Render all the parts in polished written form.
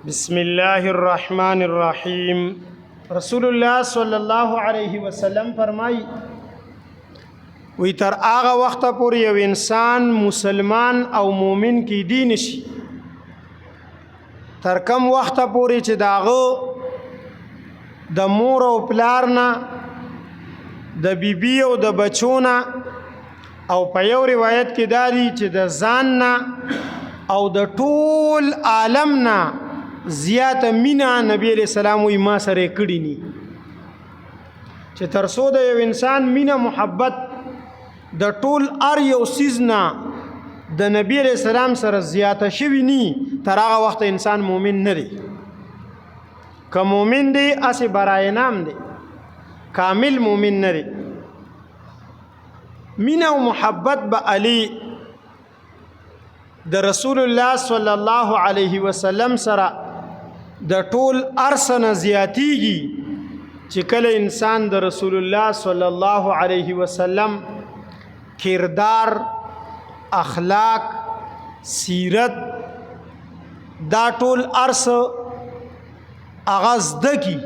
بسم الله الرحمن الرحیم. رسول الله صلی الله علیه وسلم فرمای وی تر هغه وخته پورې یو انسان مسلمان او مومن کې دین شي تر کم وخته پورې چې داغه د مور او پلار نه د بیبي او د بچونه او په یو روایت کې دادي چې د ځان نه او د ټول عالم نه زیاته مینا نبی علیہ السلام وی ما سره کړی نی چې تر څو د یو انسان مینا محبت د ټول ار یو سیزنا د نبی علیہ السلام سره زیاته شوی نی تر هغه وخت انسان مومن نه دی. که مومن دی اسی برای نام دی، کامل مومن نه دی. مینا او محبت به علی د رسول الله صلی الله علیه وسلم سره د ټول ارسنه زیاتیږي چې کله انسان د رسول الله صلی الله علیه وسلم کردار، اخلاق، سیرت دا ټول ارس اغاز دکی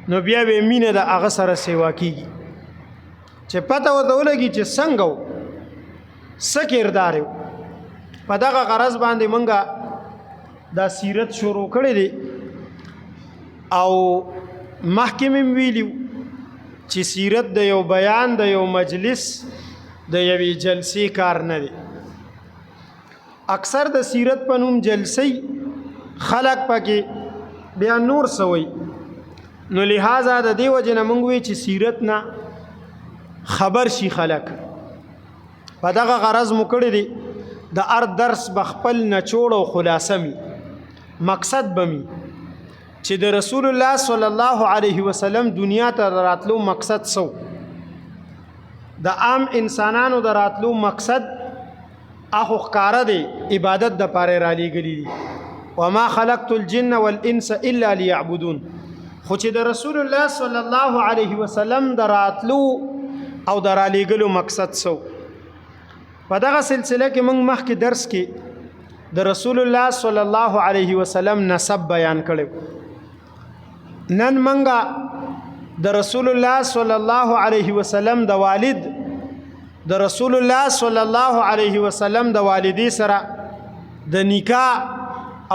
نو بیا به مینه د هغه سره سیوا کیږي چې پته وته ولګي چې څنګه و څه کردار و. په دغه غرض باندې مونږه دا سیرت شروع کړی دی او مخکې مې ویلي چې سیرت د یو بیان د یو مجلس د یوې جلسې کار نه دی. اکثر د سیرت په نوم جلسې خلق پکې بیا نور سوی نو لہذا د دې وجې نه مونږ وی چې سیرت نه خبر شي خلق. په دغه غرض مو کړی دی د ار درس بخپل نچوړ او خلاصه می مقصد بمی چې د رسول الله صلی الله علیه وسلم دنیا ته راتلو مقصد سو د عام انسانانو د راتلو مقصد اخو ښکارا دی عبادت د پاره را لېږلي دي. وما خلقت الجن والانس الا ليعبدون. خو چې د رسول الله صلی الله علیه وسلم د راتلو او د را لېږلو مقصد سو په دغه سلسله کې موږ مخکې درس کې د رسول الله صلی الله علیه وسلم نسب بیان کړو. نن منګه د رسول الله صلی الله علیه وسلم د والد د رسول الله صلی الله علیه وسلم د والدی سره د نکاح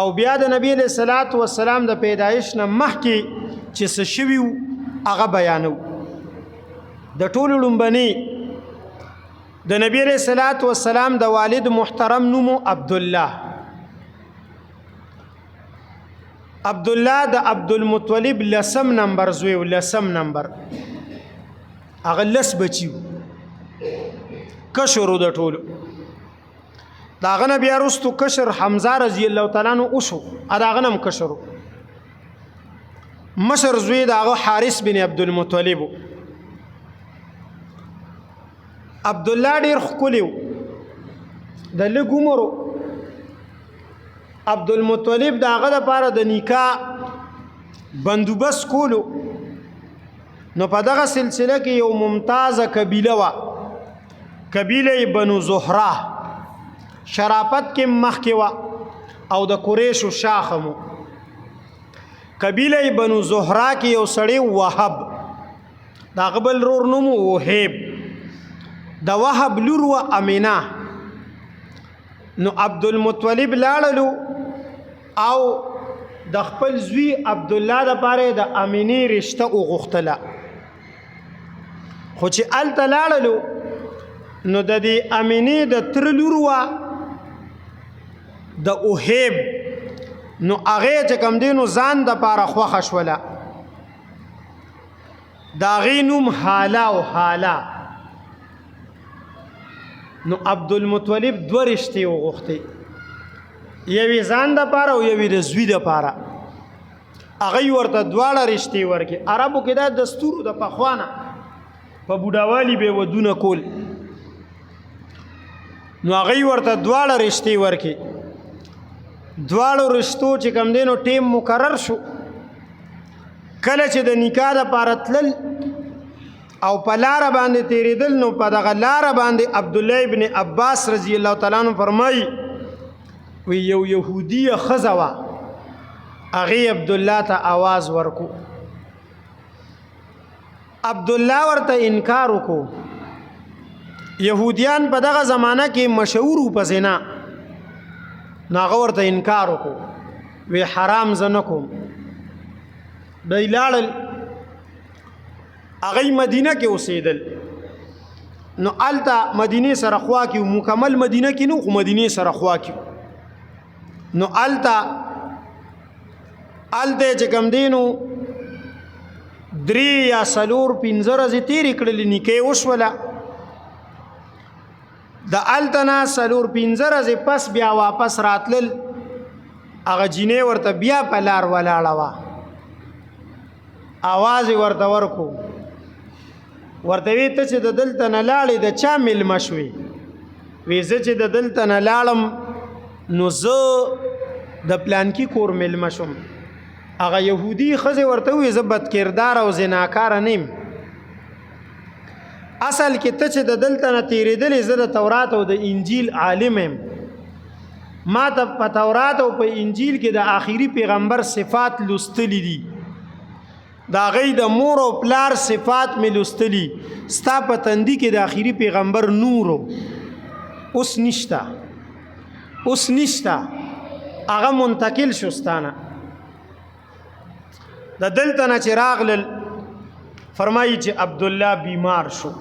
او بیا د نبی علیہ الصلوۃ والسلام د پیدایش نه مخکې چې څه شوی هغه بیانو. د ټولو لومبني د نبی علیہ الصلوۃ والسلام د والد محترم نومو عبدالله. عبدالله د عبدالمطلب لسم نمبر زوی و لسم نمبر هغه لس بچیو کشرو د ټولو. داغه نه بیا وروستو کشر حمزه رضی الله تعالی عنہ وشو داغه نم کشرو. مشر زوی داغه حارث بن عبدالمطلب. عبدالله ډیر ښکلی و د لږ عمر. عبدالمطلب د هغه دپاره د نکاح بندوبست کولو نو په دغه سلسله کې یو ممتازه قبیله وه، قبیله بنو زهره. شرافت کې مخکې وه او د قریشو شاخه مو. قبیله بنو زهره کې یو سړی وهب د هغه بل رور نوم وهیب. د وهب لور و امینه. نو عبدالمطلب لاړلو او د خپل زوی عبدالله دپاره د امینې رشته وغوښتله. خو چې هلته لاړلو نو د دې امینې د تره لور وه د اوهیب. نو هغې چې کوم دی نو ځان دپاره خوښه شوله. د هغې نوم حاله او حاله. نو عبدالمطلب دو رشتې وغوښتې، یوې ځان دپاره او یوې د زوی دپاره. هغوی ورته دواړه رشتې ورکړې. عربو کې دا دستور د پخوانه په بوډاوالي به یې ودونه کول. نو هغوی ورته دواړه رشتې ورکړې. دواړو رشتو چې کوم دی نو ټیم مقرر شو. کله چې د نکاح دپاره تلل او په لاره باندې تیریدل نو په دغه لاره باندې عبدالله ابن عباس رضی الله تعالی عنہ فرمایي وی یو یهودیه ښځه وه هغې عبدالله ته آواز ورکو. عبدالله ورته انکار وکړو. یهودیان په دغه زمانه کې مشهور په زنا، نو هغه ورته انکار وکړو، وی حرام زه نه کوم. دی لاړل، هغوی مدینه کې اوسېدل. نو هلته مدینې سره خوا کې مکمل مدینه کې نو، خو مدینې سره خوا کې نو هلته چې کوم دی نو 3 یا 4 5 ورځې تېرې کړلې، نکاح وشوله. د هلته نه 4 5 ورځې پس بیا واپس راتلل، هغه جینۍ ورته بیا په لار ولاړه وه. آواز یې ورته ورکو، ورته وی ته چې د دلته نه لاړې د چا میلمه شوې؟ وی زه چې د دلته نه لاړم نو زه د پلانکي کور میلمه شوم. هغه یهودي ښځې ورته وویل زه بدکردار او زناکاره نه یم، اصل کې ته چې د دلته نه تېرېدلې، زه د تورات او د انجیل عالم یم، ما ته په تورات او په انجیل کې د آخري پیغمبر صفات لوستلی دي، د هغې د مور او پلار صفات مې لوستلي، ستا په تندي کې د آخري پیغمبر نورو اوس نشته، هغه منتقل شو ستانه. د دلته نه چې راغلل، فرمایي چې عبدالله بیمار شو.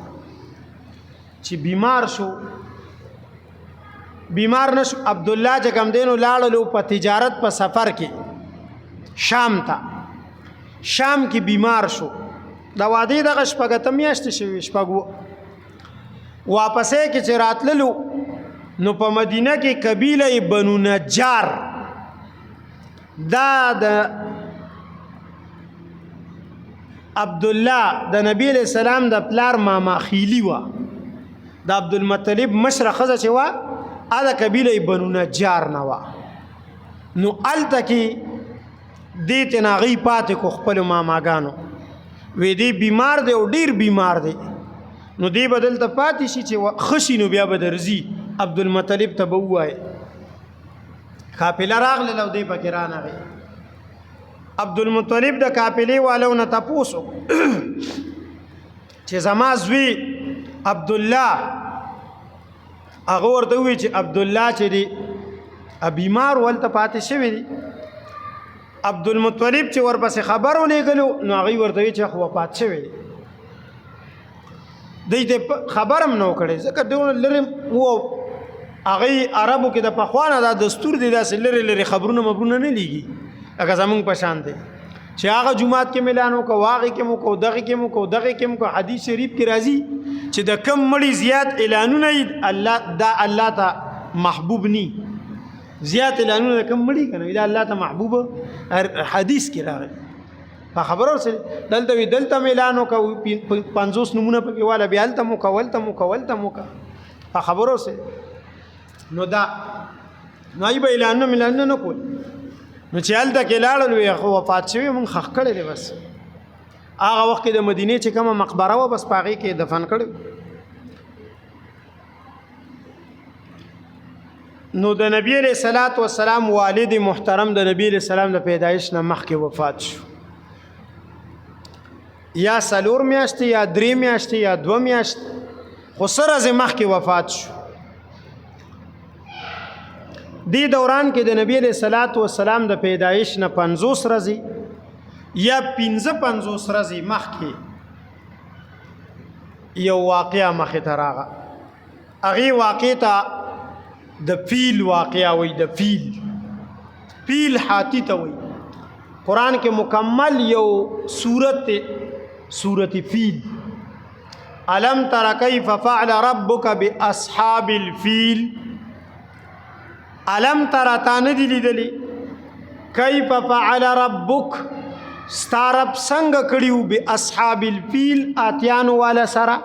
چې بیمار نشو، عبدالله چې کوم دی نو لاړلو په تجارت په سفر کې شام ته. شام کې بیمار شو، د وادي دغه شپږ میاشتې شوې، شپږ واپسې کې چې راتللو نو په مدینه کې قبیله بنو نجار، دا د عبدالله د نبی علیہ السلام د پلار ماما خیلی وه، د عبدالمطلب مشره ښځه چې وه هغه قبیله بنو نجار نه وه. نو هلته کې دې ته نه هغوی پاتې کو خپلو ماماګانو، وی دی بیمار دی او ډیر بیمار دی، نو دی به دلته پاتې شي چې ښه شي نو بیا به درځي. عبدالمطلب ته به ووایه. قافله راغلل او دی پکې رانغی. عبدالمطلب د قافلې والو نه تپوس وکړو چې زما زوی عبدالله، هغه ورته ووایي چې عبدالله چې دی بیمار ولته پاتې شوی دی. عبدالمطلب چې ورپسې خبر ولېږلو نو هغوی ورته وایي چې خو وفات شوی دی. دوی ته خبر هم نه وکړی، ځکه دونه لرې و. هغوی عربو کې د پخوا نه دا دستور دی، داسې لرې لرې خبرونه مبرونه نه لیږي لکه زمونږ په شان دی چې هغه جومات کې ملان وکړو، هغې کې مو وکړو، دغې کې مو وکړو، دغې کې مو وکړو. حدیث شریف کې راځي چې د کم مړي زیات اعلانونه یې دا الله ته محبوب نی، زیات اعلانونه د کم مړي که نه دا الله ته محبوب. حدیث کې راغلی په خبرو سره دلته وي، دلته مې اعلان وکړو 50 نمونه پکې والا، بیا هلته مو وکړه، هلته مو وکړه په خبرو سره. نو دا نو ای به اعلانونه نه کول. نو چې هلته کې لاړل وی خو وفات شوی، مونږ خښ کړی دی. بس هغه وخت کې د مدینې چې کومه مقبره وه بس په هغې کې دفن کړی. نو د نبی علیہ الصلوۃ والسلام والد محترم د نبی علیہ السلام د پیدایش نه مخکې وفات شو، یا 4 میاشتې یا 3 میاشتې یا 2 میاشتې، خو څه ورځې مخکې وفات شو. دی دوران کې د نبی علیہ الصلوۃ والسلام د پیدایش نه 50 ورځې یا 55 ورځې مخکې یو واقعه مخې ته راغله. هغې واقع ته د فیل واقعه وی. د فیل حاتی ته وی. قرآن کې مکمل یو سورت فیل. علم تر کیف فعل ربک باصحاب الفیل. علم تر تا نه دی لیدلی کیف فعل ربک ستا رب څنګه کړي باصحاب الفیل اتیانو والا سره.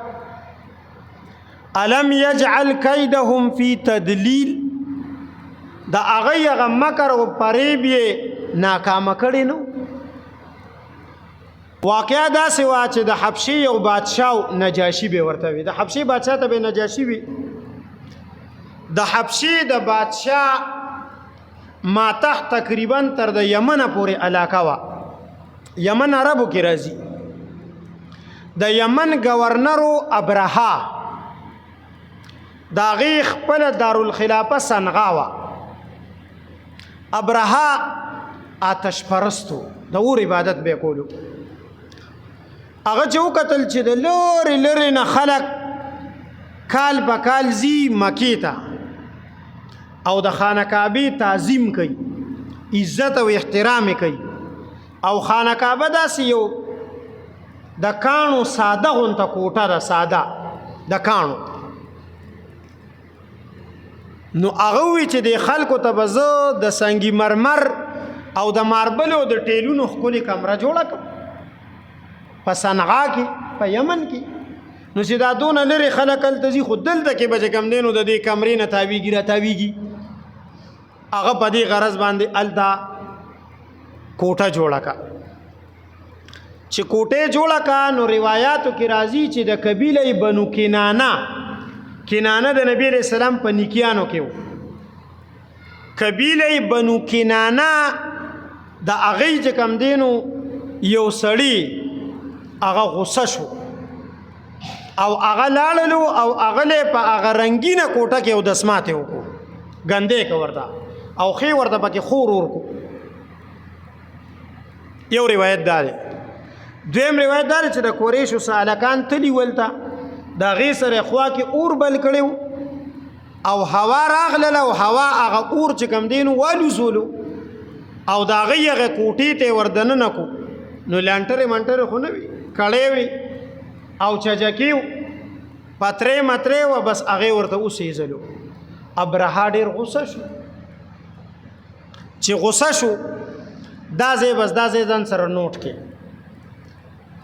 علم یجعل کیدهم فی تدلیل، د هغه مکر او فریب یې ناکامه کړی نو. واقعا داسې وه چې د حبشې یو بادشاه نجاشي به ورته وي. د حبشې بادشاه ته به نجاشي وي. د حبشې د بادشاه ما تحت تقریبا تر د یمن پورې علاقه وا یمن عربو کې راځي د یمن گورنرو ابرها دا غي خپل دارالخلافه صنعا وا ابرها آتش پرستو د اور عبادت به کولو هغه چې وکتل چې د لوري لوري نه خلق کال په کال زی مکی ته او د خانه کعبه تعظیم کوي عزت او احترام کوي او خانه کعبه داسې یو د کانو ساده غونته کوټه ده ساده د کانو نو هغه وی چې د خلکو ته به زه د سنگي مرمر او د ماربل او د ټیلونو ښکلې کمره جوړه کړم په صنعا کې په یمن کې نو چې دا دونه لرې خلک هلته ځي خو دلته کې به چې کوم دی نو د دې کمرې نه تاویږي را تاویږي هغه په دې غرض باندې هلته کوټه جوړه کړه چې کوټه جوړه کړه نو روایاتو کې راځي چې د قبیله بنو کنانه د نبی علیہ السلام په نیکیانو کې و قبیله بنو کنانه د هغې چې کوم دی نو یو سړي هغه غصه شو او هغه لاړلو او هغه په هغه رنګینه کوټه کې یو دسمات یې وکړو ګندې که ورته او ښې ورته پکې خور ورکو یو روایت دا دی دویم روایت دا دی چې د قریشو سالکان تلي ولته د هغې سره خوا کې اور بل کړی او هوا راغلله او هوا هغه اور چې کوم دی نو والوزولو او د هغې هغه کوټې ته یې وردننه کو نو لانټرې منټرې خو نه وي کړی وي او چجکی پترې مترې و بس هغې ورته اوسېزلو ابرها ډېر غصه شو چې غصه شو دا ځای بس دا ځای ځان سره نوټ کې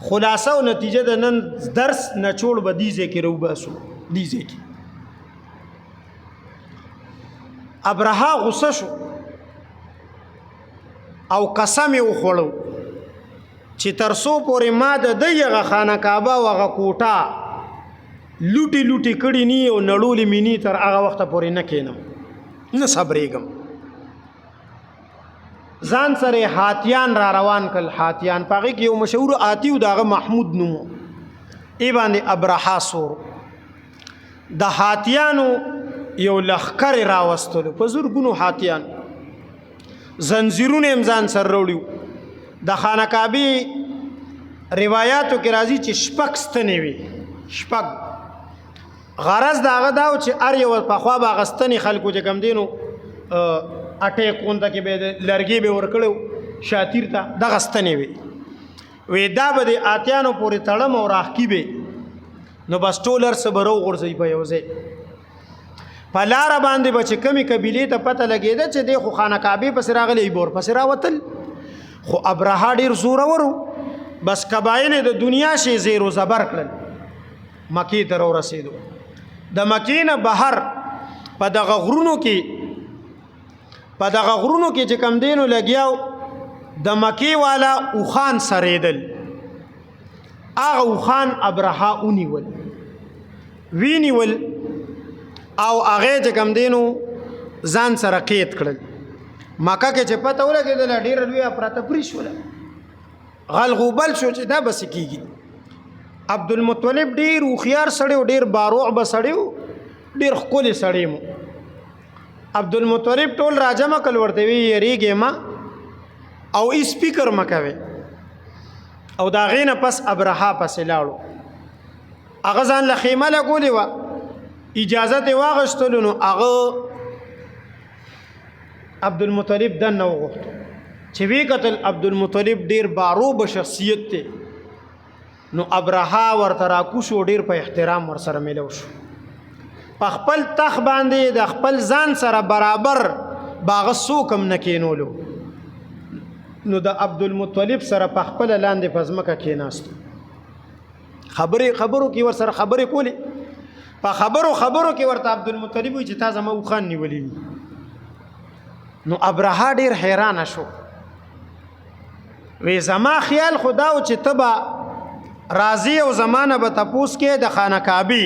خلاصه او نتیجه د نن درس نچوړ به دې ځای کې راوباسو دې ځای کې ابرها غصه شو او قسم یې وخوړو چې تر څو پورې ما د دې هغه خانه کعبه او هغه کوټه لوټي لوټي کړي نی او نړولې مې نی تر هغه وخته پورې نه کېنم نه صبرېږم ځان سره حاتیان را روان کړل حاتیان په هغې کې یو مشهور آتی و د هغه محمود نوم ای باندې ابرها سور د حاتیانو یو لښکر یې راوستلو په زرګونو حاتیان زنځیرونه یې ځان سره راوړي د خانه کعبې روایاتو کې راځي چې شپږ ستنې وي شپږ غرض د هغه دا و چې هر یو پخوا به هغه ستنې خلکو چې کوم دی نو اټې کونده کې به لرګي به ورکړو شاتیر ته دغه ستنې وي وی دا به د آتیانو پورې تړم او راښکي به نو بس ټول هر څه به راوغورځوي په یو ځای په لاره باندې به چې کمې قبیلې ته پته لګېده چې دی خو خانه کعبې پسې راغلی بور پسې راوتل خو ابرها ډېر زورور و بس قبایل د دنیا شی زیر و زبر کړل مکې ته راورسېدو د مکې نه بهر په دغه غرونو کې چې کوم دی نو لګیاو د مکې والا اوخان سرېدل هغه اوخان ابرها ونیول وینیول او هغې چې کوم دی نو ځان سره قید کړل مکه کې چې پته ولګېدله ډېره لویه پراتپري شوله غلغوبل شو چې دا بس کېږي عبدالمطلب ډېر هوښیار سړی و ډېر باروع به سړی و ډېر ښکلی سړی مو عبدالمطلب ټول راجمع کړل ورته وی یریږې ما او هېڅ فکر مه کوې او د هغې نه پس ابرها پسې لاړو هغه ځان له خیمه لګولې وه اجازت یې واغېستلو نو هغه عبدالمطلب دننه وغوښتو چې وی کتل عبدالمطلب ډېر باروبه شخصیت دی نو ابرها ورته راکوشو ډېر په احترام ورسره میلو شو په خپل تخ باندې د خپل ځان سره برابر باغه څوک هم نه کېنولو نو د عبدالمطلب سره په خپله لاندې په ځمکه کېناستو خبرو کې ورسره خبرې کولې په خبرو کې ورته عبدالمطلب وایي چې تا زما اوښان نیولي دي نو ابرها ډېر حیرانه شو وی زما خیال خو دا و چې ته به راځي او زمانه به تپوس کې د خانه کعبې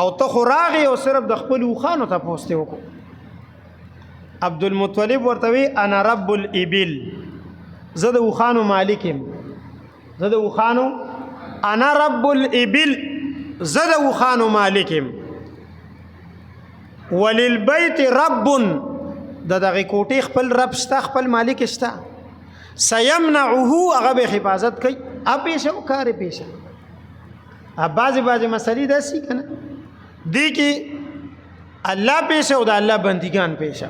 او ته خو راغې او صرف د خپلو اوښانو تپوس دې وکړو عبدالمطلب ورته وی انا رب الابل، زه د اوښانو مالک یم، زه د اوښانو انا رب الابل، زه د اوښانو مالک یم. وللبیت رب، د دغه کوټې خپل رب شته، خپل مالک شته. سیمنعه، هغه به حفاظت کوي. پیشه او کار پیشه. بعضې مسلې داسې که نه دی کې الله پیشه او د الله بندگان پیشه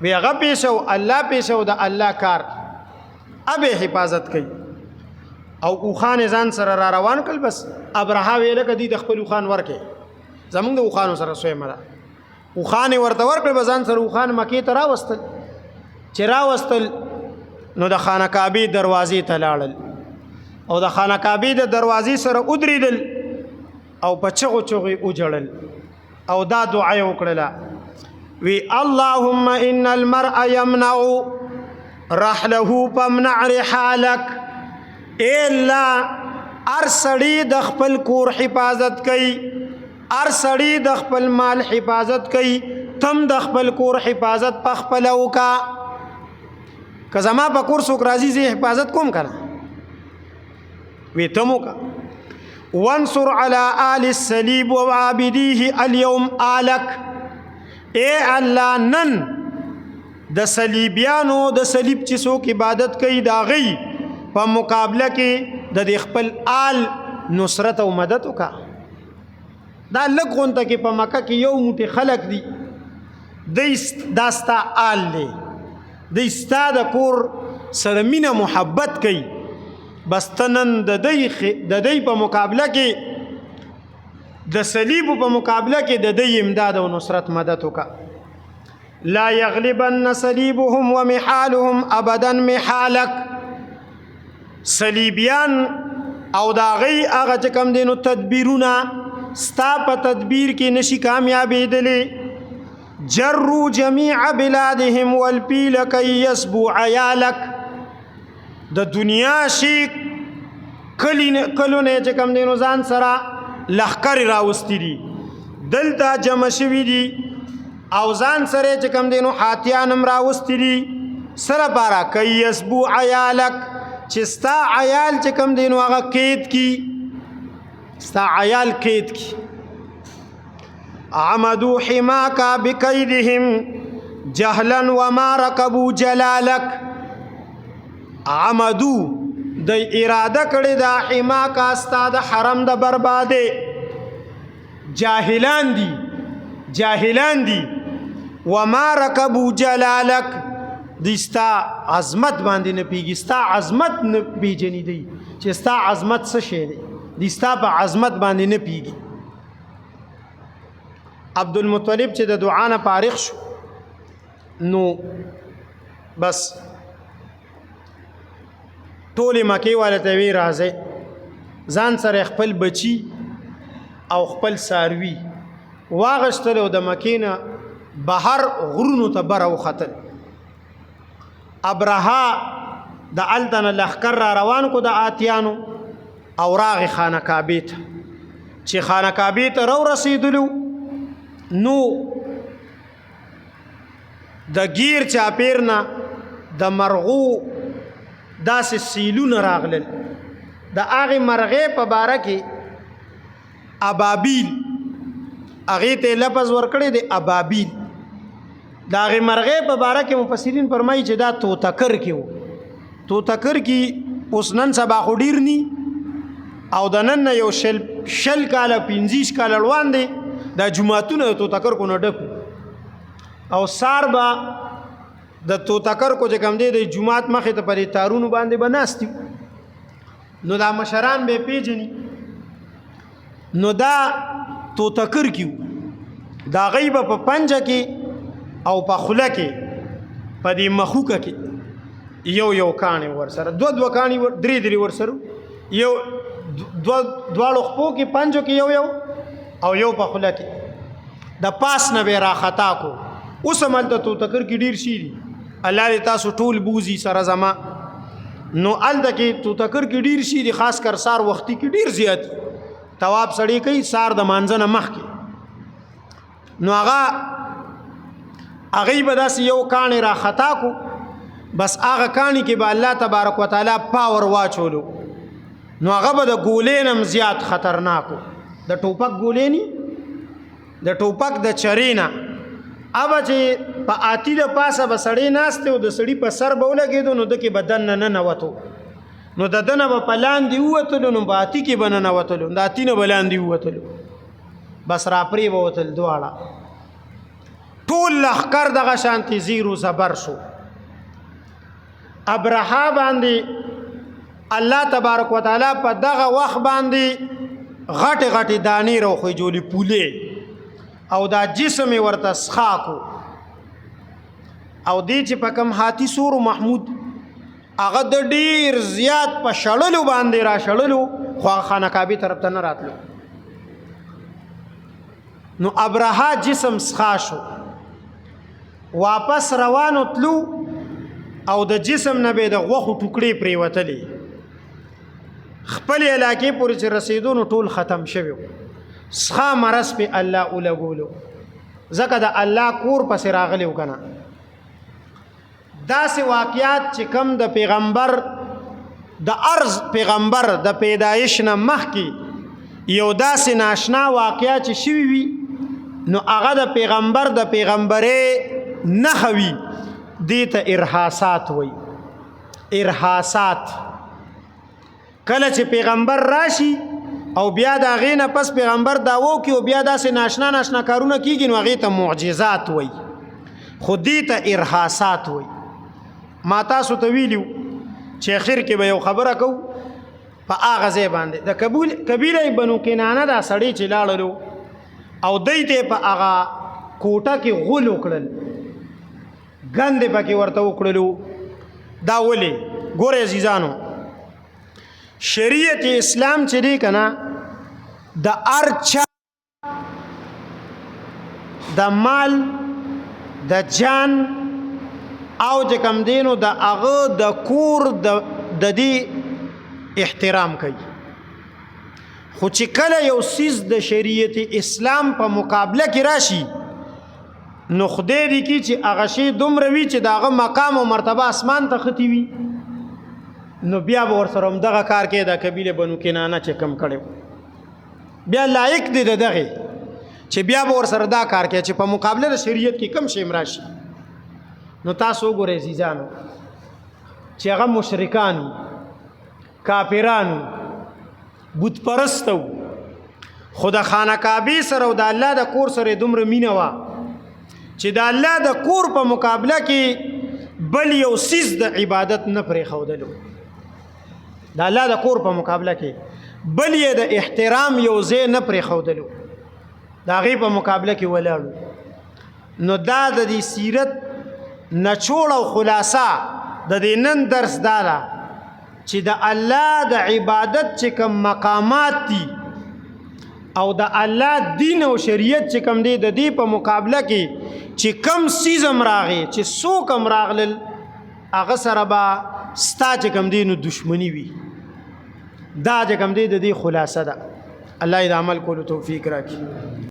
وی، هغه پیشه او الله پیشه او د الله کار به حفاظت کوي. او اوښان ځان سره را روان کړل. بس ابرهه ویل که دی د خپل اوښان ورکې، زمونږ د اوښانو سره سویمه ده. اوښان یې ورته ورکړل، به ځان سره اوښان مکې ته راوستل. چې راوستل نو د خانه کعبې دروازې ته لاړل او د خانه کعبې د دروازې سره ودرېدل او په چغو چغو یې وجړل او دا دعا یې وکړله، وی اللهم ان المرء یمنع رحله فامنع رحالک. اے الله، هر سړی د خپل کور حفاظت کوي، هر سړی د خپل مال حفاظت کوي، تم د خپل کور حفاظت په خپله وکړه. که زما په کور څوک راځي زه حفاظت کوم که نه، وی تم وکړه. وانصر علی آل الصلیب وعابدیه اليوم آلک. اے الله، نن د صلیبیانو د صلیب چې څوک عبادت کوي د هغوی په مقابله کې د خپل آل نصرت او مدد وکړه. دا لږ غونته کې په مکه کې یو موټی خلک دي، دا ستا آل دی، دی ستا د کور سره مینه محبت کوي. بس ته نن د دی په مقابله کې، د صلیبو په مقابله کې د دی امداد او نصرت مدد وکړه. لا یغلبن صلیبهم ومحالهم ابدا محالک. صلیبیان او دا غي هغه چې کوم دي نو تدبیرونه ستا په تدبیر کې نشي کامیابېدلی. جروا جميع بلادهم والفيل كي يسبو عيالك. د دنیا شي کلونه چې کوم دي نو ځان سره لښکرې راوستي دي، دلته جمع شوي دي او ځان سره چې کوم دي نو حاتیان هم راوستي دي. سره پاره کوي یسبو عیالک، چې ستا عیال چې کوم دي نو هغه قید کی، ستا عیال قید کی. عمدو حماکا بکیدهم جهلا وما رکبو جلالک. عمدو د اراده کړی دا حماکا ستا د حرم د برباده، جاهلان دي، جاهلان دي. وما رکبو جلالک، دی ستا عظمت باندې نه پیږي، ستا عظمت نه پیژني دی چې ستا عظمت څه شی دی، دی ستا په عظمت باندې نه پیږي. عبدالمطلب چې د دعا نه فارغ شو نو بس ټولې مکې والا ته وی راځئ، ځان سره خپل بچي او خپل څاروي واغشتل او د مکې نه بهر غرونو ته بره وختل. ابرهه د هلته نه لښکر را روان کو د آتیانو او راغې خانه کعبې ته. چې خانه کعبې ته راورسېدلو نو د گیر چاپیر نه د مرغو داسې سیلونه راغلل. د هغې مرغې په باره کې ابابیل، هغې ته لفظ ورکړی دی ابابیل. د هغې مرغې په باره کې مفسرین فرمایي چې دا توتکر کې و. توتکر کې اوس نن سبا خو ډیر نی او د نن نه یو شل کاله 25 کاله روان دی. دا جماعتونه د توتکر کو نه ډکو او سار به د توتکر کو چې کوم دی د جماعت مخې ته پرې تارونو باندې به ناست وي. نو دا مشران به پیژني. نو دا توتکر کیو، دا غیبه په پنجه کې او په خوله کې په دې مخوکه کې یو یو کاڼي ورسره، دوه کاڼي درې ورسره، یو دواړو خپو کې پنجو کې یو یو او یو په خوله کې. د پاس نه به راخطا کو. اوس هملته توتکر کې ډیر شي دي، الله دې تاسو ټول بوزي سره زما. نو هلته کې توتکر کې ډیر شي دي، خاص کر سار وختي کې ډیر زیات. تواب سړی کوي سار د مانځه نه مخکې، نو هغه هغه به داسې یو کاڼی را خطا کو بس هغه کاڼي کې به الله تبارک وتعالی پاور واچولو نو هغه به د ګولې نه زیات خطرناکو د ټوپک ګولې نه د ټوپک د چرې نه ابه چې په آتي د پاسه به سړی ناست او د سړي په سر به ولګېدو نو دکې به دننه ننوتو نو د دنه به په لاندې ووتلو نو په آتي کې به ننوتلو د آتي نه به لاندې ووتلو بس را پرې به وتل دواړه ټول لښکر دغه شانتې زیر و زبر شو ابرهه باندې الله تبارک وتعالی په دغه وخت باندې غټې غټې دانې راوخېجولې پولې او دا جسم یې ورته سخاکو او دې چې په کوم هاتي سورو محمود هغه د ډیر زیات په شړلو باندې را شړلو خو خانه کعبې طرف ته نه راتلو نو ابرهه جسم سخا شو واپس روانو تلو او د جسم نه به د غوښو ټوکړې پرېوتلې خپل علاقې پورې چې رسېدو نو ټول ختم شوی سخا مرض په الله ولګولو ځکه د الله کور پسې راغلی و که نه داسې واقعات چې کم د پیغمبر د عرض پیغمبر د پیدایش نه مخکې یو داسې ناشنا واقعه چې شوي وي نو هغه د پیغمبر د پیغمبرۍ نښه وي دې ته ارهاسات وایي ارهاسات کله چې پیغمبر راشي او بیا د هغې نه پس پیغمبر دعوه وکړي او بیا داسې ناشنا ناشنا کارونه کېږي نو هغې ته معجزات وایي خو دې ته ارهاسات وایي ما تاسو ته ویلي چې اخر کې به یو خبره کوو په هغه ځای باندې د قبیله بنو کنانه دا سړی چې لاړلو او دوی ته په هغه کوټه کې غول وکړل ګندې پکې ورته وکړلو دا ولې ګورئ عزیزانو شریعت اسلام چې دی که نه د هر چا د مال د جان او چې کوم دی نو د هغه د کور د دې احترام کوي خو چې کله یو څیز د شریعت اسلام په مقابله کې راشي نو خدای دې کړي چې هغه شی دومره وي چې د هغه مقام او مرتبه اسمان ته ختي وي نو بیا به ورسره همدغه کار کوي د قبیله بنو کنانه چې کم کړی بیا لایق دی د دغې چې بیا به ورسره دا کار کوي چې په مقابله د شریعت کې کم شی راشي نو تاسو وګورئ عزیزانو چې هغه مشرکانو کافرانو بت پرستو خو د خانه کعبې سره او د الله د کور سره دومره مینه وه چې د الله د کور په مقابله کې بل یو څیز د عبادت نه پرېښودلو د الله د کور په مقابله کې بل یې د احترام یو ځای نه پرېښودلو د هغې په مقابله کې ولاړو نو دا د دې سیرت نچوړ او خلاصه د دې نن درس دا ده چې د الله د عبادت چې کوم مقامات دي او د الله دین او شریعت چې کوم دی د دې په مقابله کې چې کم څیز هم راغی چې څوک هم راغلل هغه سره به ستا چې کوم دی نو دشمني وي دا چې کوم دی د دې خلاصه ده الله دې عمل کولو توفیق راکړي